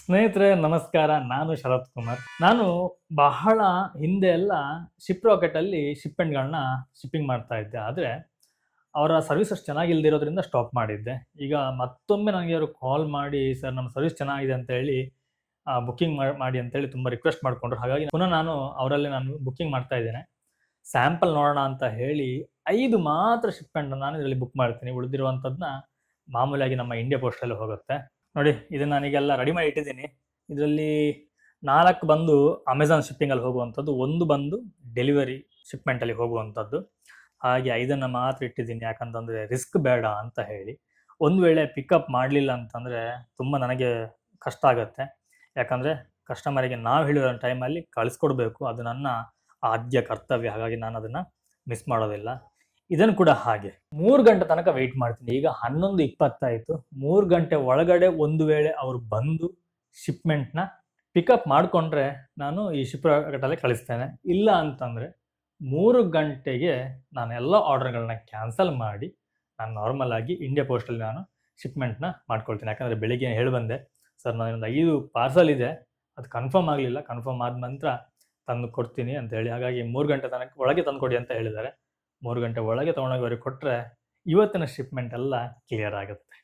ಸ್ನೇಹಿತರೆ ನಮಸ್ಕಾರ. ನಾನು ಶರತ್ ಕುಮಾರ್. ನಾನು ಬಹಳ ಹಿಂದೆ ಎಲ್ಲ ಶಿಪ್ ರಾಕೆಟ್ ಅಲ್ಲಿ ಶಿಪ್ಮೆಂಟ್ಗಳನ್ನ ಶಿಪ್ಪಿಂಗ್ ಮಾಡ್ತಾ ಇದ್ದೆ. ಆದರೆ ಅವರ ಸರ್ವಿಸ್ ಅಷ್ಟು ಚೆನ್ನಾಗಿಲ್ದಿರೋದ್ರಿಂದ ಸ್ಟಾಪ್ ಮಾಡಿದ್ದೆ. ಈಗ ಮತ್ತೊಮ್ಮೆ ನನಗೆ ಅವರು ಕಾಲ್ ಮಾಡಿ, ಸರ್ ನಮ್ಮ ಸರ್ವಿಸ್ ಚೆನ್ನಾಗಿದೆ ಅಂತ ಹೇಳಿ ಬುಕ್ಕಿಂಗ್ ಮಾಡಿ ಅಂತೇಳಿ ತುಂಬ ರಿಕ್ವೆಸ್ಟ್ ಮಾಡಿಕೊಂಡ್ರು. ಹಾಗಾಗಿ ಪುನಃ ನಾನು ಬುಕ್ಕಿಂಗ್ ಮಾಡ್ತಾ ಇದ್ದೇನೆ. ಸ್ಯಾಂಪಲ್ ನೋಡೋಣ ಅಂತ ಹೇಳಿ 5 ಮಾತ್ರ ಶಿಪ್ಮೆಂಟ್ ನಾನು ಇದರಲ್ಲಿ ಬುಕ್ ಮಾಡ್ತೀನಿ. ಉಳಿದಿರುವಂಥದ್ದನ್ನ ಮಾಮೂಲಿಯಾಗಿ ನಮ್ಮ ಇಂಡಿಯಾ ಪೋಸ್ಟಲ್ಲಿ ಹೋಗುತ್ತೆ. ನೋಡಿ, ಇದನ್ನು ನಾನೀಗೆಲ್ಲ ರೆಡಿ ಮಾಡಿ ಇಟ್ಟಿದ್ದೀನಿ. ಇದರಲ್ಲಿ 4 ಬಂದು ಅಮೆಝಾನ್ ಶಿಪ್ಪಿಂಗಲ್ಲಿ ಹೋಗುವಂಥದ್ದು, 1 ಬಂದು ಡೆಲಿವರಿ ಶಿಪ್ಮೆಂಟಲ್ಲಿ ಹೋಗುವಂಥದ್ದು. ಹಾಗೆ 5 ಮಾತ್ರ ಇಟ್ಟಿದ್ದೀನಿ. ಯಾಕಂತಂದರೆ ರಿಸ್ಕ್ ಬೇಡ ಅಂತ ಹೇಳಿ. ಒಂದು ವೇಳೆ ಪಿಕಪ್ ಮಾಡಲಿಲ್ಲ ಅಂತಂದರೆ ತುಂಬ ನನಗೆ ಕಷ್ಟ ಆಗುತ್ತೆ. ಯಾಕಂದರೆ ಕಸ್ಟಮರಿಗೆ ನಾವು ಹೇಳಿರೋ ಟೈಮಲ್ಲಿ ಕಳಿಸ್ಕೊಡ್ಬೇಕು. ಅದು ನನ್ನ ಆದ್ಯ ಕರ್ತವ್ಯ. ಹಾಗಾಗಿ ನಾನು ಅದನ್ನು ಮಿಸ್ ಮಾಡೋದಿಲ್ಲ. ಇದನ್ನು ಕೂಡ ಹಾಗೆ 3 ಗಂಟೆ ತನಕ ವೆಯ್ಟ್ ಮಾಡ್ತೀನಿ. ಈಗ 11:20 ಆಯಿತು. 3 ಗಂಟೆ ಒಳಗಡೆ ಒಂದು ವೇಳೆ ಅವರು ಬಂದು ಶಿಪ್ಮೆಂಟ್ನ ಪಿಕಪ್ ಮಾಡಿಕೊಂಡ್ರೆ ನಾನು ಈ ಶಿಪ್ ರಾಕೆಟಲ್ಲೇ ಕಳಿಸ್ತೇನೆ. ಇಲ್ಲ ಅಂತಂದರೆ 3 ಗಂಟೆಗೆ ನಾನು ಎಲ್ಲ ಆರ್ಡರ್ಗಳನ್ನ ಕ್ಯಾನ್ಸಲ್ ಮಾಡಿ ನಾನು ನಾರ್ಮಲ್ ಆಗಿ ಇಂಡಿಯಾ ಪೋಸ್ಟಲ್ಲಿ ನಾನು ಶಿಪ್ಮೆಂಟ್ನ ಮಾಡ್ಕೊಳ್ತೀನಿ. ಯಾಕಂದರೆ ಬೆಳಿಗ್ಗೆ ಹೇಳಿ ಬಂದೆ, ಸರ್ ನಾನೊಂದು 5 ಪಾರ್ಸಲ್ ಇದೆ, ಅದು ಕನ್ಫರ್ಮ್ ಆಗಲಿಲ್ಲ, ಕನ್ಫರ್ಮ್ ಆದ ನಂತರ ತಂದು ಕೊಡ್ತೀನಿ ಅಂತ ಹೇಳಿ. ಹಾಗಾಗಿ 3 ಗಂಟೆ ತನಕ ಒಳಗೆ ತಂದು ಕೊಡಿ ಅಂತ ಹೇಳಿದ್ದಾರೆ. 3 ಗಂಟೆ ಒಳಗೆ ತೊಗೊಂಡೋಗಿ ಅವ್ರಿಗೆ ಕೊಟ್ಟರೆ ಇವತ್ತಿನ ಶಿಪ್ಮೆಂಟ್ ಎಲ್ಲ ಕ್ಲಿಯರ್ ಆಗುತ್ತೆ.